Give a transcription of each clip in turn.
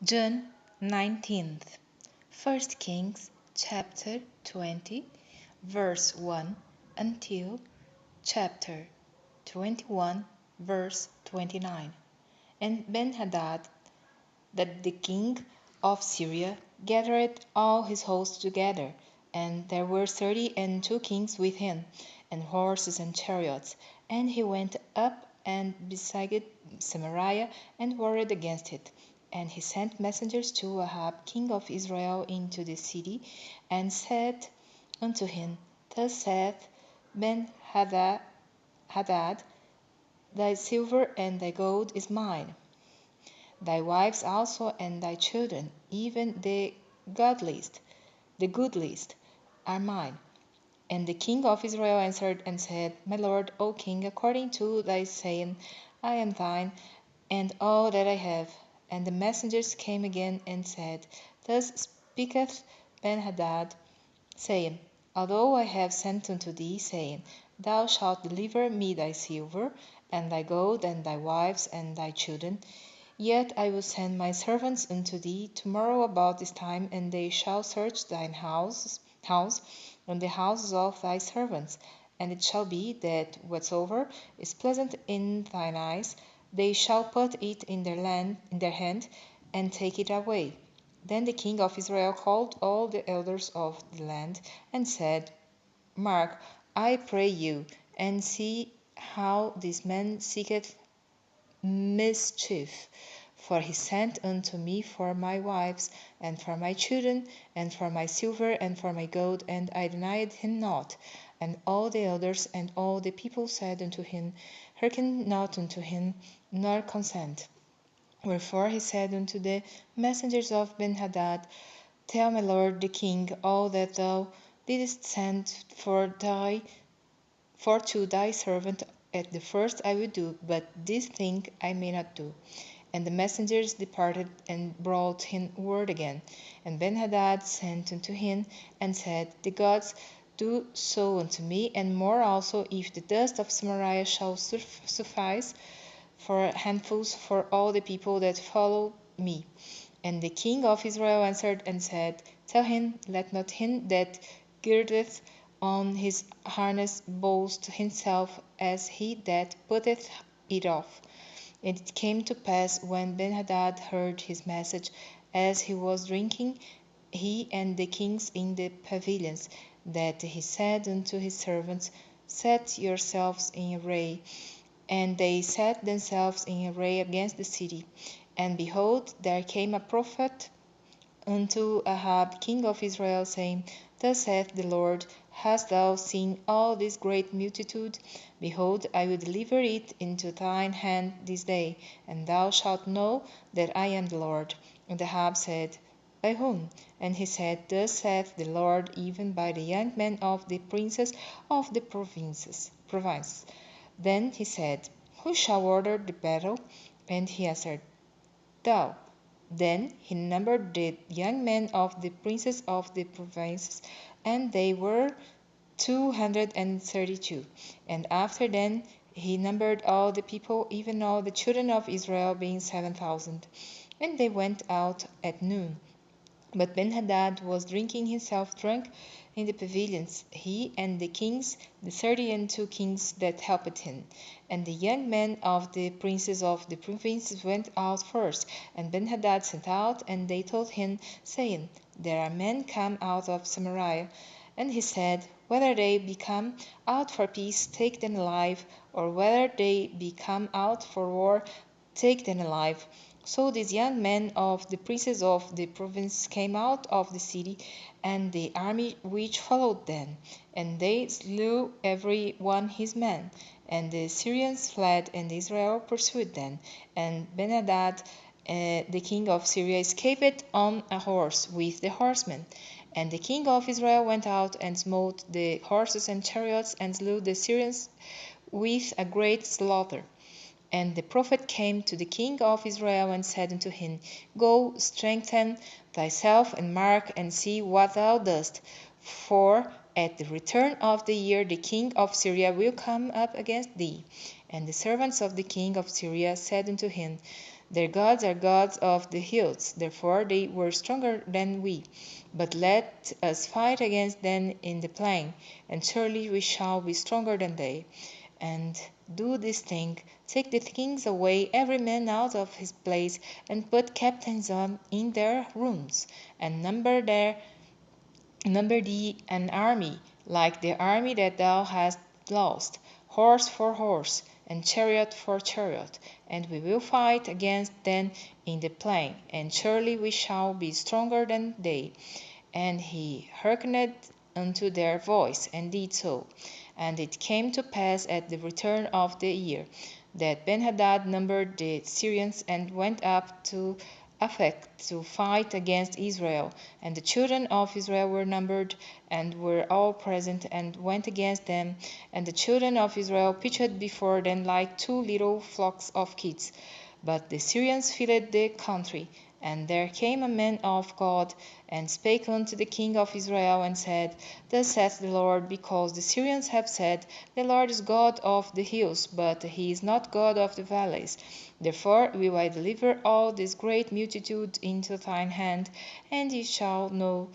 June 19th. 1 Kings chapter 20, verse 1 until chapter 21, verse 29. And Ben-Hadad, that the king of Syria, gathered all his host together, and there were 32 kings with him, and horses and chariots. And he went up and besieged Samaria, and warred against it. And he sent messengers to Ahab king of Israel into the city, and said unto him, Thus saith Ben-Hadad, Thy silver and thy gold is mine, thy wives also and thy children, even the goodliest, are mine. And the king of Israel answered and said, My lord, O king, according to thy saying, I am thine, and all that I have. And the messengers came again and said, Thus speaketh Benhadad, saying, Although I have sent unto thee, saying, Thou shalt deliver me thy silver, and thy gold, and thy wives, and thy children, yet I will send my servants unto thee tomorrow about this time, and they shall search thine house and the houses of thy servants. And it shall be that whatsoever is pleasant in thine eyes, they shall put it in their hand, and take it away. Then the king of Israel called all the elders of the land, and said, Mark, I pray you, and see how this man seeketh mischief. For he sent unto me for my wives, and for my children, and for my silver, and for my gold, and I denied him not. And all the elders and all the people said unto him, Hearken not unto him, nor consent. Wherefore he said unto the messengers of Benhadad, Tell my lord the king all that thou didst send for to thy servant. At the first I will do, but this thing I may not do. And the messengers departed and brought him word again. And Benhadad sent unto him, and said, The gods do so unto me, and more also, if the dust of Samaria shall suffice for handfuls for all the people that follow me. And the king of Israel answered and said, Tell him, let not him that girdeth on his harness boast himself as he that putteth it off. And it came to pass, when Benhadad heard his message, as he was drinking, he and the kings in the pavilions, that he said unto his servants, Set yourselves in array. And they set themselves in array against the city. And behold, there came a prophet unto Ahab king of Israel, saying, Thus saith the Lord, Hast thou seen all this great multitude? Behold, I will deliver it into thine hand this day, and thou shalt know that I am the Lord. And Ahab said, By whom? And he said, Thus saith the Lord, even by the young men of the princes of the province. Then he said, Who shall order the battle? And he answered, Thou. Then he numbered the young men of the princes of the provinces, and they were 232. And after them he numbered all the people, even all the children of Israel, being 7,000. And they went out at noon. But Benhadad was drinking himself drunk in the pavilions, he and the kings, the 32 kings that helped him. And the young men of the princes of the provinces went out first, and Benhadad sent out, and they told him, saying, There are men come out of Samaria. And he said, Whether they be come out for peace, take them alive, or whether they be come out for war, take them alive. So these young men of the princes of the province came out of the city, and the army which followed them, and they slew every one his man. And the Syrians fled, and Israel pursued them. And Benhadad, the king of Syria, escaped on a horse with the horsemen. And the king of Israel went out and smote the horses and chariots, and slew the Syrians with a great slaughter. And the prophet came to the king of Israel and said unto him, Go, strengthen thyself, and mark, and see what thou dost. For at the return of the year the king of Syria will come up against thee. And the servants of the king of Syria said unto him, Their gods are gods of the hills, therefore they were stronger than we. But let us fight against them in the plain, and surely we shall be stronger than they. And do this thing, take the kings away, every man out of his place, and put captains on in their rooms, and number thee an army, like the army that thou hast lost, horse for horse, and chariot for chariot, and we will fight against them in the plain, and surely we shall be stronger than they. And he hearkened unto their voice, and did so. And it came to pass at the return of the year, that Benhadad numbered the Syrians, and went up to Aphek to fight against Israel. And the children of Israel were numbered, and were all present, and went against them. And the children of Israel pitched before them like two little flocks of kids. But the Syrians filled the country. And there came a man of God, and spake unto the king of Israel, and said, Thus saith the Lord, because the Syrians have said, The Lord is God of the hills, but he is not God of the valleys. Therefore will I deliver all this great multitude into thine hand, and ye shall know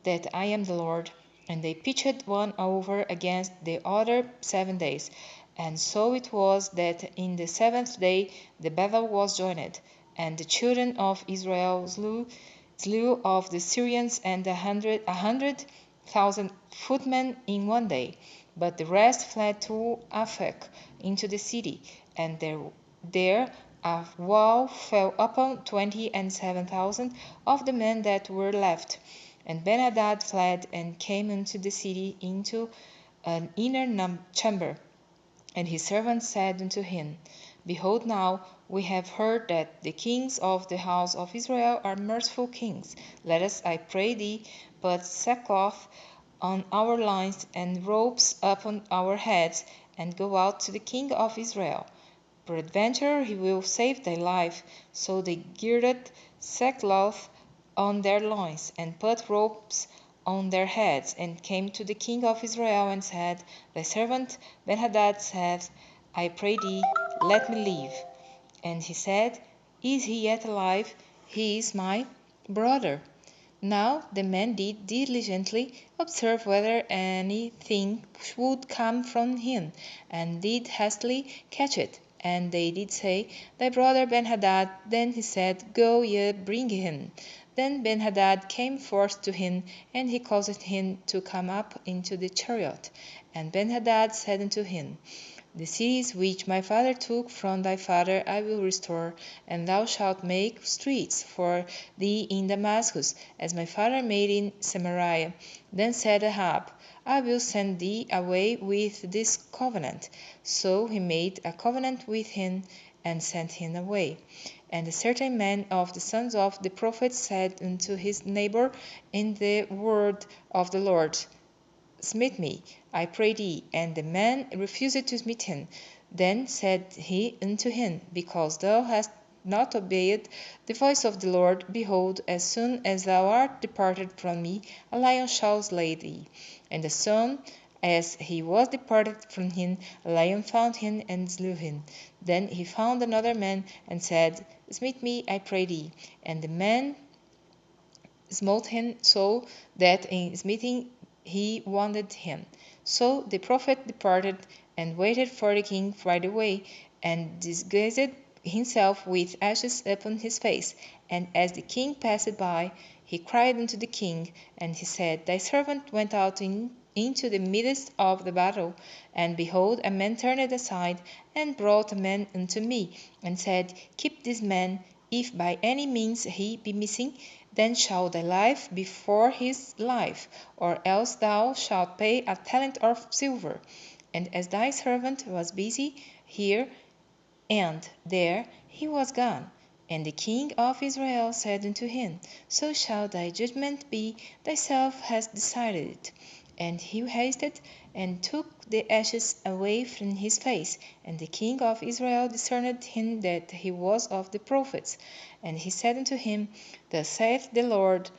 that I am the Lord. And they pitched one over against the other 7 days. And so it was that in the 7th day the battle was joined, and the children of Israel slew of the Syrians and 100,000 footmen in 1 day. But the rest fled to Aphek into the city, and there a wall fell upon 27,000 of the men that were left. And Benhadad fled and came into the city into an inner chamber. And his servants said unto him, Behold, now we have heard that the kings of the house of Israel are merciful kings. Let us, I pray thee, put sackcloth on our loins and robes upon our heads, and go out to the king of Israel. Peradventure he will save thy life. So they girded sackcloth on their loins, and put robes on their heads, and came to the king of Israel, and said, Thy servant Benhadad saith, I pray thee, let me live. And he said, Is he yet alive? He is my brother. Now the men did diligently observe whether anything would come from him, and did hastily catch it. And they did say, Thy brother Benhadad. Then he said, Go ye, bring him. Then Benhadad came forth to him, and he caused him to come up into the chariot. And Benhadad said unto him, The cities which my father took from thy father I will restore, and thou shalt make streets for thee in Damascus, as my father made in Samaria. Then said Ahab, I will send thee away with this covenant. So he made a covenant with him, and sent him away. And a certain man of the sons of the prophets said unto his neighbor in the word of the Lord, Smite me, I pray thee. And the man refused to smite him. Then said he unto him, Because thou hast not obeyed the voice of the Lord, behold, as soon as thou art departed from me, a lion shall slay thee. And as soon as he was departed from him, a lion found him and slew him. Then he found another man, and said, Smite me, I pray thee. And the man smote him so that in smiting he wounded him. So the prophet departed, and waited for the king by the way, and disguised himself with ashes upon his face. And as the king passed by, he cried unto the king, and he said, Thy servant went out into the midst of the battle, and behold, a man turned aside, and brought a man unto me, and said, Keep this man, if by any means he be missing, then shall thy life be for his life, or else thou shalt pay a talent of silver. And as thy servant was busy here and there, he was gone. And the king of Israel said unto him, So shall thy judgment be, thyself hast decided it. And he hasted and took the ashes away from his face. And the king of Israel discerned him that he was of the prophets. And he said unto him, Thus saith the Lord,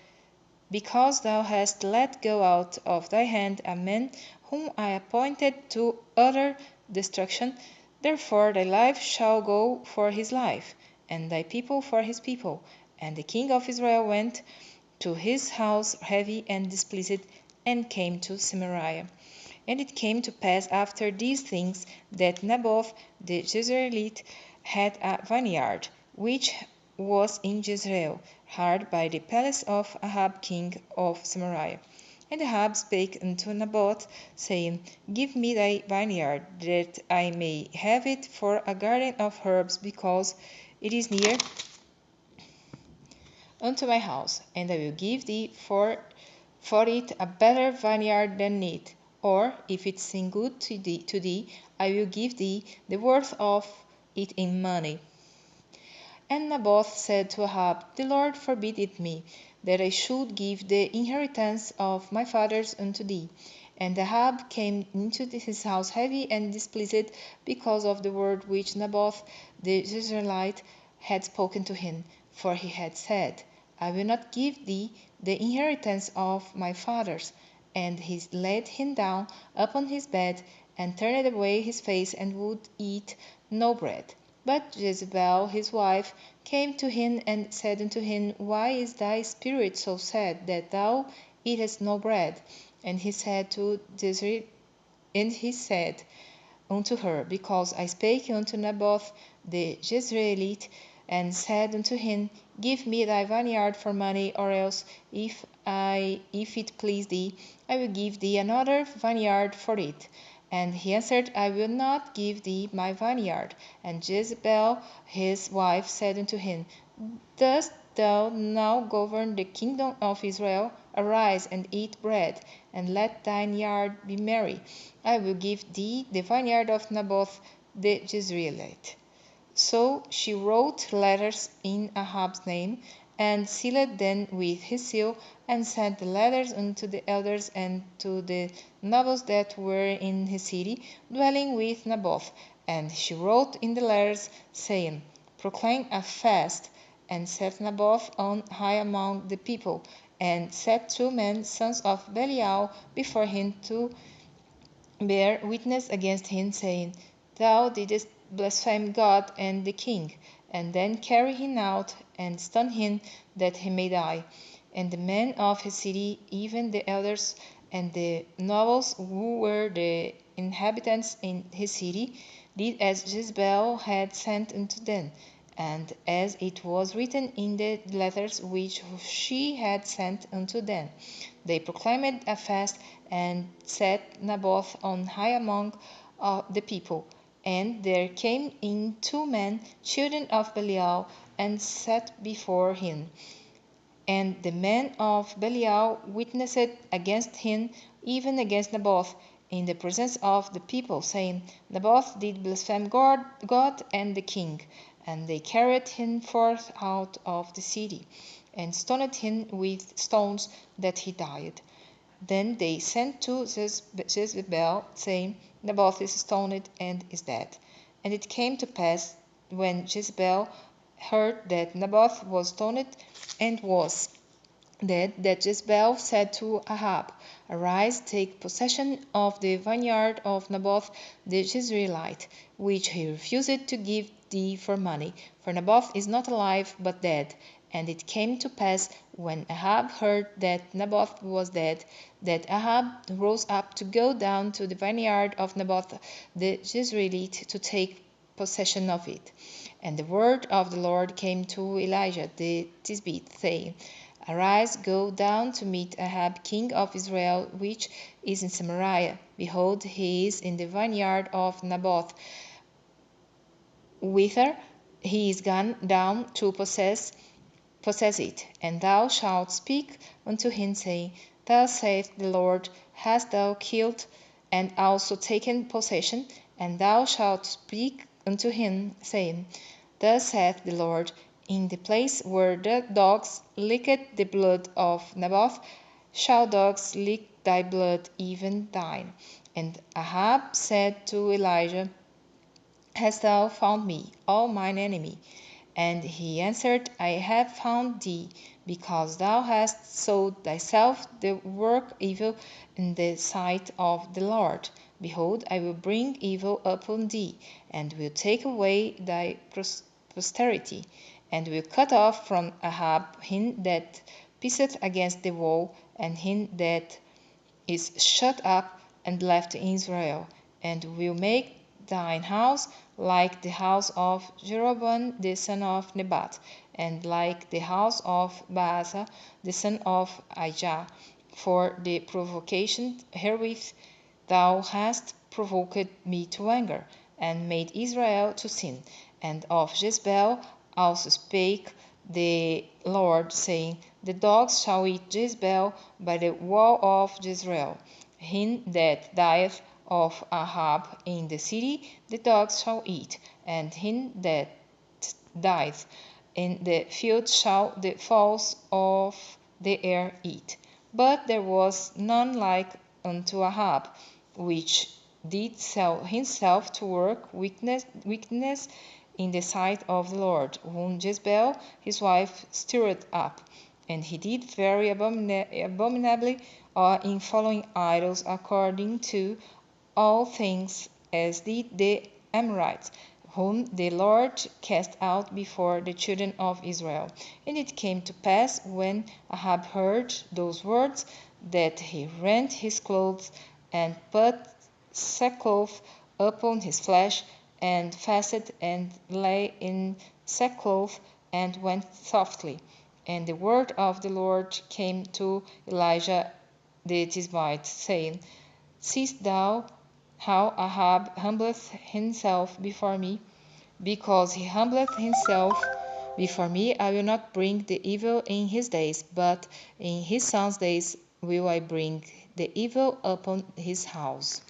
Because thou hast let go out of thy hand a man whom I appointed to utter destruction, therefore thy life shall go for his life, and thy people for his people. And the king of Israel went to his house heavy and displeased, and came to Samaria. And it came to pass after these things that Naboth the Jezreelite had a vineyard, which was in Jezreel, hard by the palace of Ahab king of Samaria. And Ahab spake unto Naboth, saying, Give me thy vineyard, that I may have it for a garden of herbs, because it is near unto my house, and I will give thee for it a better vineyard than it. Or, if it seem good to thee, I will give thee the worth of it in money. And Naboth said to Ahab, The Lord forbid it me, that I should give the inheritance of my fathers unto thee. And Ahab came into his house heavy and displeased, because of the word which Naboth the Jezreelite had spoken to him. For he had said, I will not give thee the inheritance of my fathers. And he laid him down upon his bed, and turned away his face, and would eat no bread. But Jezebel his wife came to him, and said unto him, Why is thy spirit so sad, that thou eatest no bread? And he said unto her, Because I spake unto Naboth the Jezreelite, and said unto him, Give me thy vineyard for money, or else, if it please thee, I will give thee another vineyard for it. And he answered, I will not give thee my vineyard. And Jezebel his wife said unto him, Dost thou now govern the kingdom of Israel? Arise and eat bread, and let thine yard be merry. I will give thee the vineyard of Naboth the Jezreelite. So she wrote letters in Ahab's name, and sealed them with his seal, and sent the letters unto the elders and to the nobles that were in his city, dwelling with Naboth. And she wrote in the letters, saying, Proclaim a fast, and set Naboth on high among the people, and set 2 men, sons of Belial, before him to bear witness against him, saying, Thou didst blaspheme God and the king. And then carry him out, and stone him, that he may die. And the men of his city, even the elders and the nobles who were the inhabitants in his city, did as Jezebel had sent unto them, and as it was written in the letters which she had sent unto them. They proclaimed a fast, and set Naboth on high among the people. And there came in 2 men, children of Belial, and sat before him. And the men of Belial witnessed against him, even against Naboth, in the presence of the people, saying, Naboth did blaspheme God and the king. And they carried him forth out of the city, and stoned him with stones, that he died. Then they sent to Jezebel, saying, Naboth is stoned and is dead. And it came to pass, when Jezebel heard that Naboth was stoned and was dead, that Jezebel said to Ahab, Arise, take possession of the vineyard of Naboth the Jezreelite, which he refused to give thee for money, for Naboth is not alive, but dead. And it came to pass, when Ahab heard that Naboth was dead, that Ahab rose up to go down to the vineyard of Naboth the Jezreelite, to take possession of it. And the word of the Lord came to Elijah the Tishbite, saying, Arise, go down to meet Ahab king of Israel, which is in Samaria. Behold, he is in the vineyard of Naboth, whither he is gone down to possess it. And thou shalt speak unto him, saying, Thus saith the Lord, Hast thou killed and also taken possession? And thou shalt speak unto him, saying, Thus saith the Lord, In the place where the dogs licked the blood of Naboth, shall dogs lick thy blood, even thine. And Ahab said to Elijah, Hast thou found me, O mine enemy? And he answered, I have found thee, because thou hast showed thyself the work evil in the sight of the Lord. Behold, I will bring evil upon thee, and will take away thy posterity, and will cut off from Ahab him that pisseth against the wall, and him that is shut up and left in Israel, and will make thine house like the house of Jeroboam the son of Nebat, and like the house of Baasa the son of Ahijah, for the provocation wherewith thou hast provoked me to anger, and made Israel to sin. And of Jezebel also spake the Lord, saying, The dogs shall eat Jezebel by the wall of Jezreel. Him that dieth of Ahab in the city, the dogs shall eat, and him that dieth in the field shall the fowls of the air eat. But there was none like unto Ahab, which did sell himself to work wickedness in the sight of the Lord, whom Jezebel his wife stirred up. And he did very abominably in following idols, according to all things as did the Amorites, whom the Lord cast out before the children of Israel. And it came to pass, when Ahab heard those words, that he rent his clothes, and put sackcloth upon his flesh, and fasted, and lay in sackcloth, and went softly. And the word of the Lord came to Elijah the Tishbite, saying, Seest thou how Ahab humbleth himself before me? Because he humbleth himself before me, I will not bring the evil in his days, but in his son's days will I bring the evil upon his house.